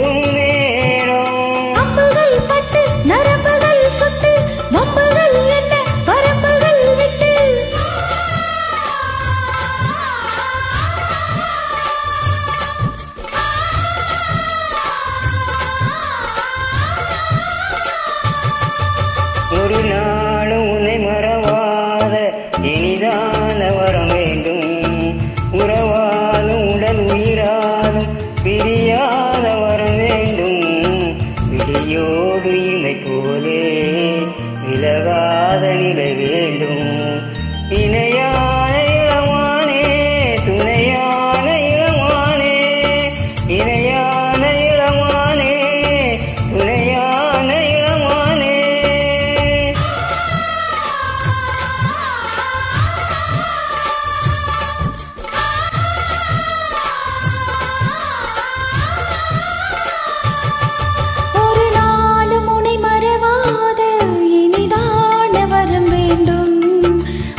மயங்கும் நேரம் அம்புகள் பட்டு நரம்புகள் சுட்டு வம்புகள் என்ன வரம்புகள் விட்டு ஒரு நாளும் உன்னை மறவாத இனிதான வரம் வேண்டும் உறவாலும் உடல் உயிராலும் பிரியாத வரம் வேண்டும் விழியோடு இமை போலே விலகாத நிலை வேண்டும் இணையான இளமானே துணையான இளமானே இணையான இளமானே துணையான இளமானே ஒரு நாளும் உன்னை மறவாத இனிதான வரம் வேண்டும்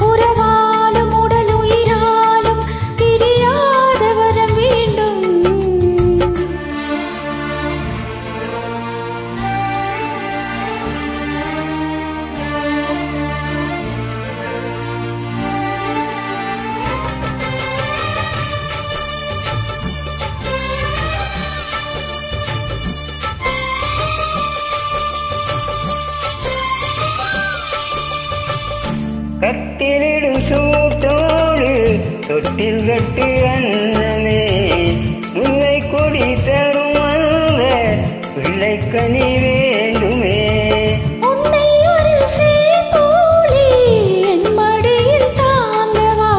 உறவாலும் உடல் உயிராலும் பிரியாத வரம் வேண்டும் கட்டிலிடும் சூட்டோடு தொட்டில் கட்டு அன்னமே முல்லை கொடி தரும் அந்த பிள்ளைக்கனி வேண்டுமே உன்னை ஒரு சேப்போலி என் மடியில் தாங்கவா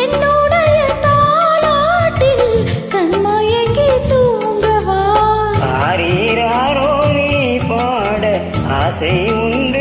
என்னுடைய தாலாட்டில் கண்மயங்கி தூங்கவா ஆரீராரோ நீ பாட ஆசை உண்டு